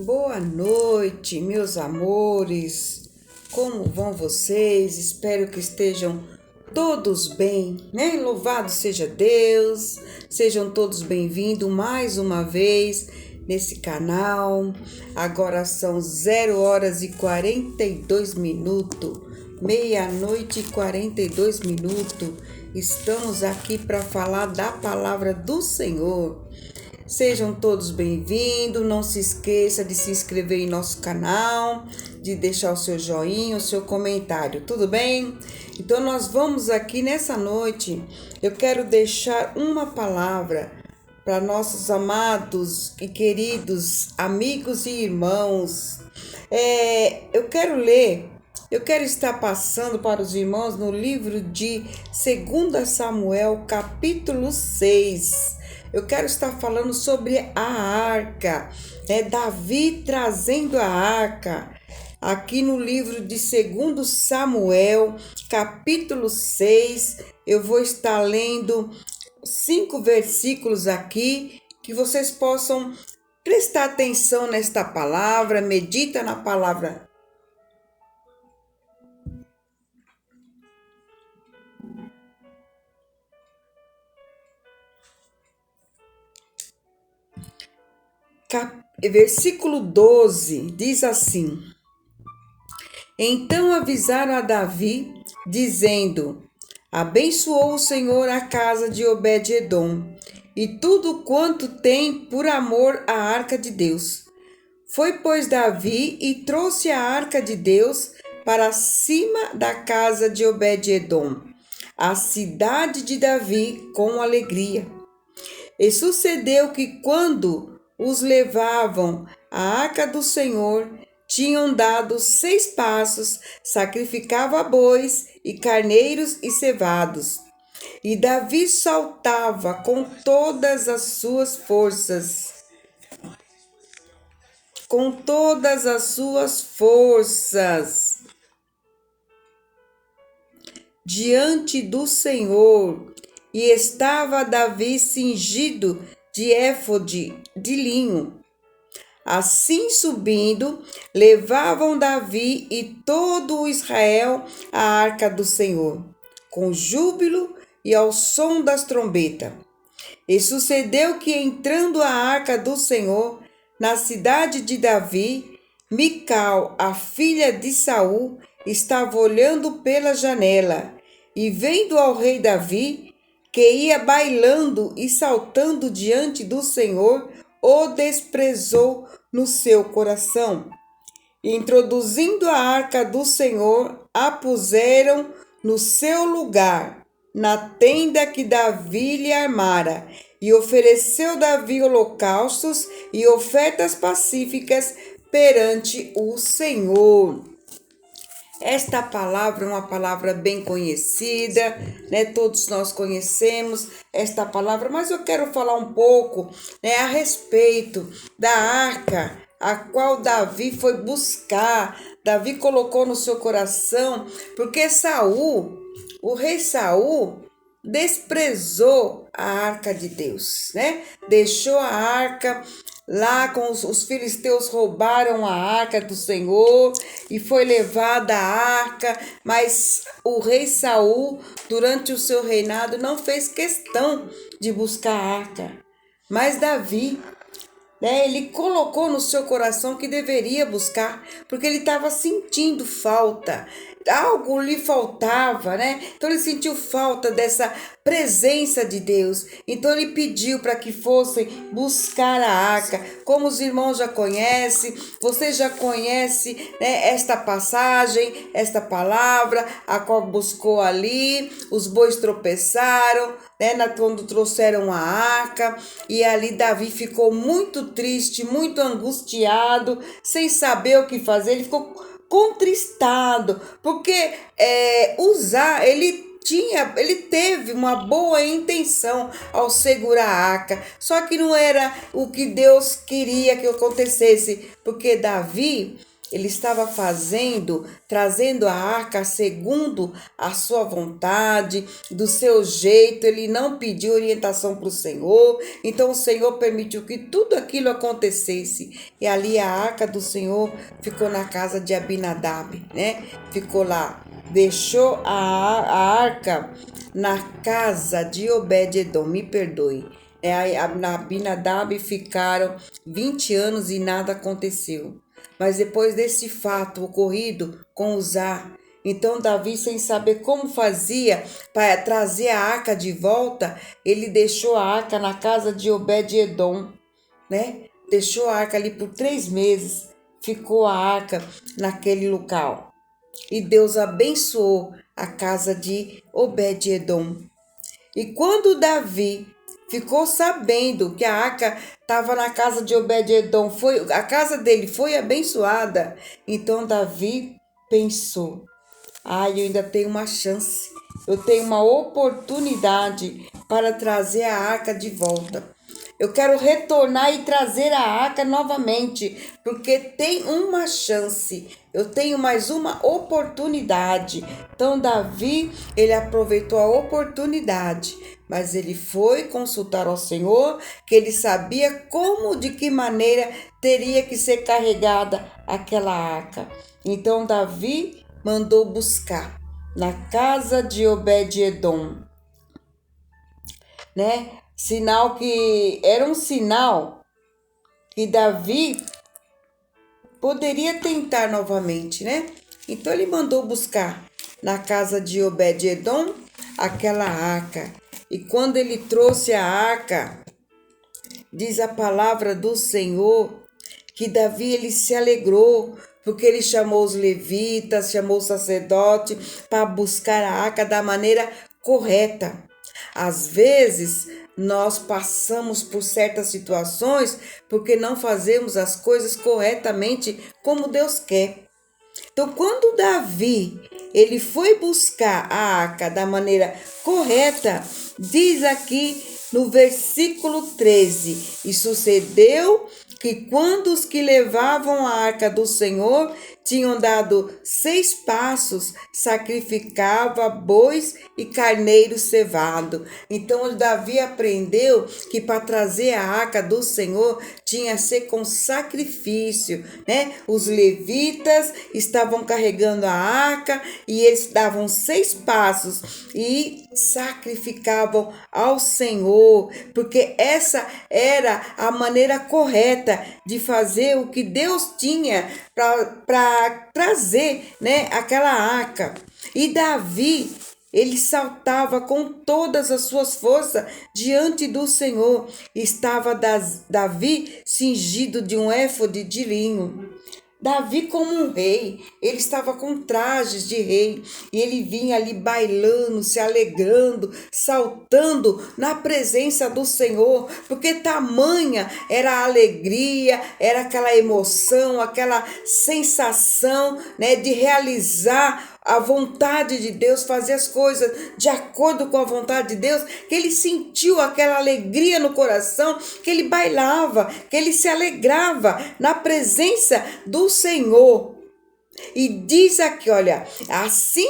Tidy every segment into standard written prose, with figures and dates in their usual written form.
Boa noite, meus amores. Como vão vocês? Espero que estejam todos bem, né? Louvado seja Deus. Sejam todos bem-vindos mais uma vez nesse canal. Agora são 0h42, meia-noite e 42 minutos. Estamos aqui para falar da palavra do Senhor. Sejam todos bem-vindos, não se esqueça de se inscrever em nosso canal, de deixar o seu joinha, o seu comentário, tudo bem? Então nós vamos aqui nessa noite, eu quero deixar uma palavra para nossos amados e queridos amigos e irmãos. Eu quero estar passando para os irmãos no livro de 2 Samuel, capítulo 6. Eu quero estar falando sobre a arca, Davi trazendo a arca. Aqui no livro de 2 Samuel, capítulo 6, eu vou estar lendo 5 versículos aqui, que vocês possam prestar atenção nesta palavra, medita na palavra. Versículo 12 diz assim: Então avisaram a Davi, dizendo: Abençoou o Senhor a casa de Obed-edom e tudo quanto tem por amor à arca de Deus. Foi, pois, Davi e trouxe a arca de Deus para cima da casa de Obed-edom, a cidade de Davi, com alegria. E sucedeu que, quando os levavam à arca do Senhor, tinham dado 6 passos, sacrificava bois e carneiros e cevados. E Davi saltava com todas as suas forças. Diante do Senhor, e estava Davi cingido de éfode de linho. Assim subindo, levavam Davi e todo o Israel à arca do Senhor, com júbilo e ao som das trombetas. E sucedeu que, entrando a arca do Senhor na cidade de Davi, Mical, a filha de Saul, estava olhando pela janela, e vendo ao rei Davi, que ia bailando e saltando diante do Senhor, o desprezou no seu coração. Introduzindo a arca do Senhor, a puseram no seu lugar, na tenda que Davi lhe armara, e ofereceu Davi holocaustos e ofertas pacíficas perante o Senhor. Esta palavra é uma palavra bem conhecida, Todos nós conhecemos esta palavra, mas eu quero falar um pouco, a respeito da arca, a qual Davi foi buscar. Davi colocou no seu coração, porque o rei Saul, desprezou a arca de Deus, Deixou a arca lá, com os filisteus roubaram a arca do Senhor e foi levada a arca, mas o rei Saul, durante o seu reinado, não fez questão de buscar a arca. Mas Davi, ele colocou no seu coração que deveria buscar, porque ele estava sentindo falta. Algo lhe faltava, Então ele sentiu falta dessa presença de Deus. Então ele pediu para que fossem buscar a arca. Como os irmãos já conhecem, você já conhece, esta passagem, esta palavra, a qual buscou ali, os bois tropeçaram, quando trouxeram a arca, e ali Davi ficou muito triste, muito angustiado, sem saber o que fazer. Ele ficou contristado, porque ele teve uma boa intenção ao segurar a arca, só que não era o que Deus queria que acontecesse, porque Davi, ele estava trazendo a arca segundo a sua vontade, do seu jeito, ele não pediu orientação para o Senhor, então o Senhor permitiu que tudo aquilo acontecesse, e ali a arca do Senhor ficou na casa de Abinadab, né? Ficou lá, deixou a arca na casa de Obed-edom, me perdoe. Na Abinadab ficaram 20 anos e nada aconteceu. Mas depois desse fato ocorrido com Uzá, então Davi, sem saber como fazia para trazer a arca de volta, ele deixou a arca na casa de Obed-edom, né? Deixou a arca ali por 3 meses, ficou a arca naquele local. E Deus abençoou a casa de Obed-edom. E quando Davi ficou sabendo que a arca estava na casa de Obed-edom, a casa dele foi abençoada, então Davi pensou: eu ainda tenho uma chance, eu tenho uma oportunidade para trazer a arca de volta. Eu quero retornar e trazer a arca novamente, porque tem uma chance, eu tenho mais uma oportunidade. Então Davi, ele aproveitou a oportunidade, mas ele foi consultar ao Senhor, que ele sabia de que maneira teria que ser carregada aquela arca. Então Davi mandou buscar na casa de Obed-edom, né? Era um sinal que Davi poderia tentar novamente, né? Então ele mandou buscar na casa de Obed-edom aquela arca. E quando ele trouxe a arca, diz a palavra do Senhor que Davi, ele se alegrou, porque ele chamou os levitas, chamou o sacerdote para buscar a arca da maneira correta. Às vezes, nós passamos por certas situações porque não fazemos as coisas corretamente como Deus quer. Então, quando Davi, ele foi buscar a arca da maneira correta, diz aqui no versículo 13: e sucedeu que quando os que levavam a arca do Senhor tinham dado 6 passos, sacrificava bois e carneiro cevado. Então Davi aprendeu que para trazer a arca do Senhor tinha que ser com sacrifício, né? Os levitas estavam carregando a arca e eles davam 6 passos e sacrificavam ao Senhor, porque essa era a maneira correta de fazer o que Deus tinha para trazer, né, aquela arca. E Davi, ele saltava com todas as suas forças diante do Senhor. Estava Davi cingido de um éfode de linho. Davi, como um rei, ele estava com trajes de rei e ele vinha ali bailando, se alegrando, saltando na presença do Senhor, porque tamanha era a alegria, era aquela emoção, aquela sensação, né, de realizar a vontade de Deus, fazer as coisas de acordo com a vontade de Deus, que ele sentiu aquela alegria no coração, que ele bailava, que ele se alegrava na presença do Senhor. E diz aqui, olha, assim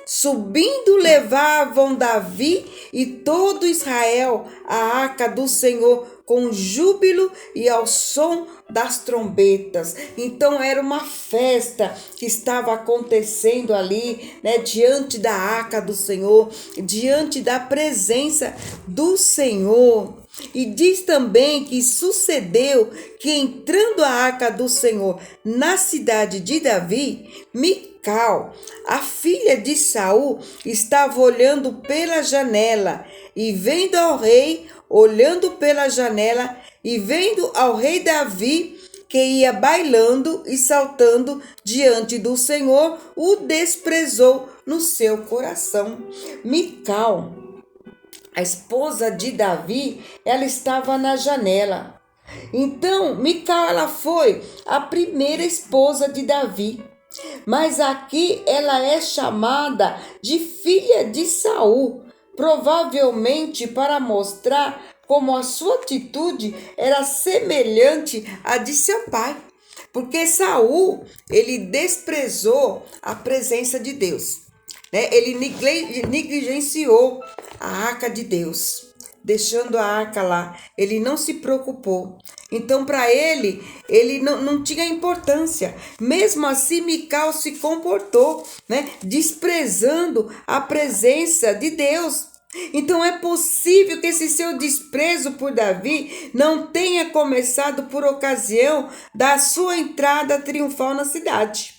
subindo levavam Davi e todo Israel a arca do Senhor com júbilo e ao som das trombetas. Então era uma festa que estava acontecendo ali, né, diante da arca do Senhor, diante da presença do Senhor. E diz também que sucedeu que, entrando a arca do Senhor na cidade de Davi, Mical, a filha de Saul, estava olhando pela janela e vendo ao rei, olhando pela janela e vendo ao rei Davi, que ia bailando e saltando diante do Senhor, o desprezou no seu coração. Mical, a esposa de Davi, ela estava na janela. Então, Mical, ela foi a primeira esposa de Davi. Mas aqui ela é chamada de filha de Saul, provavelmente para mostrar como a sua atitude era semelhante à de seu pai. Porque Saul, ele desprezou a presença de Deus, né? Ele negligenciou a arca de Deus, deixando a arca lá. Ele não se preocupou. Então, para ele não tinha importância. Mesmo assim, Mical se comportou, né? Desprezando a presença de Deus. Então é possível que esse seu desprezo por Davi não tenha começado por ocasião da sua entrada triunfal na cidade.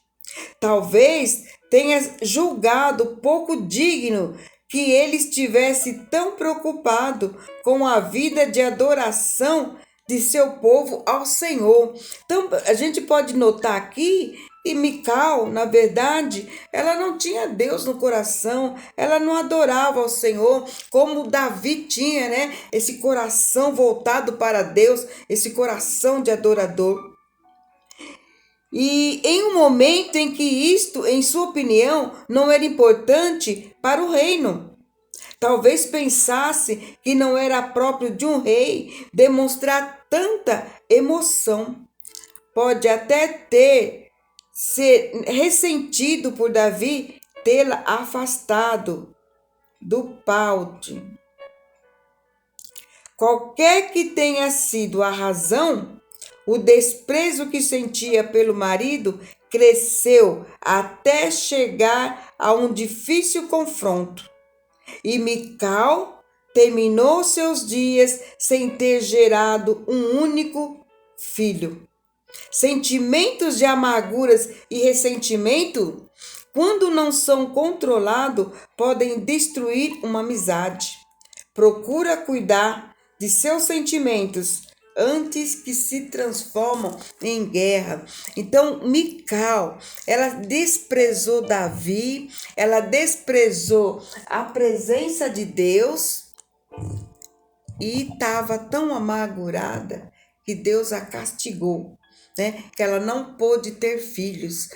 Talvez tenha julgado pouco digno que ele estivesse tão preocupado com a vida de adoração de seu povo ao Senhor. Então, a gente pode notar aqui que Mical, na verdade, ela não tinha Deus no coração, ela não adorava ao Senhor como Davi tinha, né? Esse coração voltado para Deus, esse coração de adorador. E em um momento em que isto, em sua opinião, não era importante para o reino. Talvez pensasse que não era próprio de um rei demonstrar tanta emoção. Pode até ter se ressentido por Davi tê-la afastado do palco. Qualquer que tenha sido a razão, o desprezo que sentia pelo marido cresceu até chegar a um difícil confronto. E Mical terminou seus dias sem ter gerado um único filho. Sentimentos de amarguras e ressentimento, quando não são controlados, podem destruir uma amizade. Procura cuidar de seus sentimentos antes que se transformam em guerra. Então, Mical, ela desprezou Davi, ela desprezou a presença de Deus e estava tão amargurada que Deus a castigou, né? Que ela não pôde ter filhos.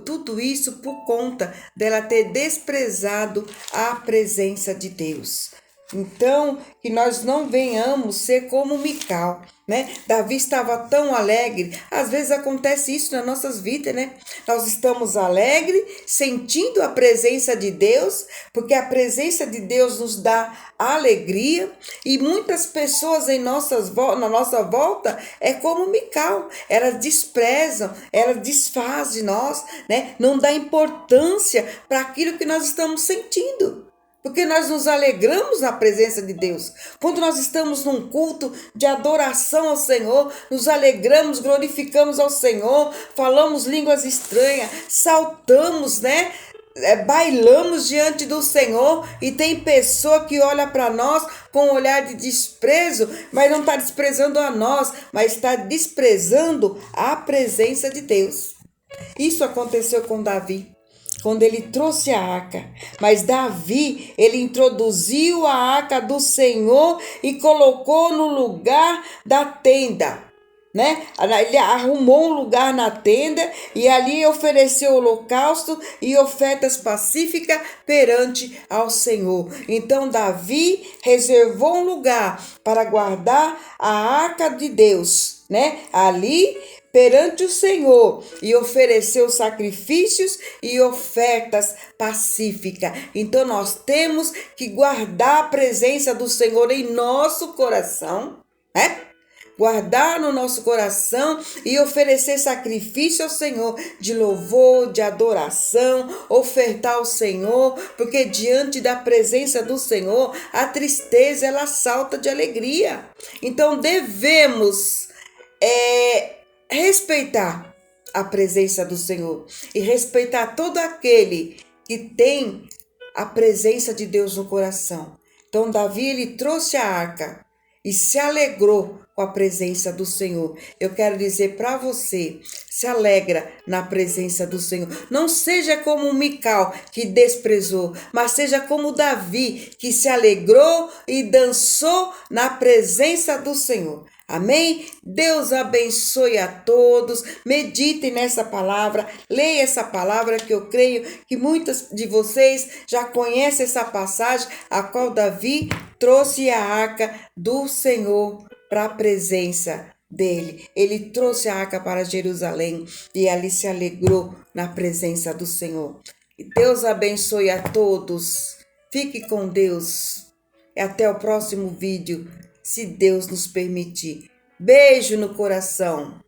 Tudo isso por conta dela ter desprezado a presença de Deus. Então, que nós não venhamos ser como Mical, né? Davi estava tão alegre. Às vezes acontece isso nas nossas vidas, né? Nós estamos alegres, sentindo a presença de Deus, porque a presença de Deus nos dá alegria. E muitas pessoas na nossa volta é como Mical. Elas desprezam, elas desfazem de nós, né? Não dá importância para aquilo que nós estamos sentindo. Porque nós nos alegramos na presença de Deus. Quando nós estamos num culto de adoração ao Senhor, nos alegramos, glorificamos ao Senhor, falamos línguas estranhas, saltamos, né? Bailamos diante do Senhor, e tem pessoa que olha para nós com um olhar de desprezo, mas não está desprezando a nós, mas está desprezando a presença de Deus. Isso aconteceu com Davi, quando ele trouxe a arca. Mas Davi, ele introduziu a arca do Senhor e colocou no lugar da tenda, né? Ele arrumou um lugar na tenda e ali ofereceu holocausto e ofertas pacíficas perante ao Senhor. Então Davi reservou um lugar para guardar a arca de Deus, né? Ali perante o Senhor, e ofereceu sacrifícios e ofertas pacíficas. Então nós temos que guardar a presença do Senhor em nosso coração, né? Guardar no nosso coração e oferecer sacrifício ao Senhor de louvor, de adoração, ofertar ao Senhor, porque diante da presença do Senhor, a tristeza ela salta de alegria. Então devemos respeitar a presença do Senhor e respeitar todo aquele que tem a presença de Deus no coração. Então Davi, ele trouxe a arca e se alegrou com a presença do Senhor. Eu quero dizer para você, se alegra na presença do Senhor. Não seja como Mical, que desprezou, mas seja como Davi, que se alegrou e dançou na presença do Senhor. Amém? Deus abençoe a todos. Meditem nessa palavra. Leia essa palavra, que eu creio que muitas de vocês já conhecem essa passagem, a qual Davi trouxe a arca do Senhor para a presença dele. Ele trouxe a arca para Jerusalém e ali se alegrou na presença do Senhor. Que Deus abençoe a todos. Fique com Deus. E até o próximo vídeo, se Deus nos permitir. Beijo no coração.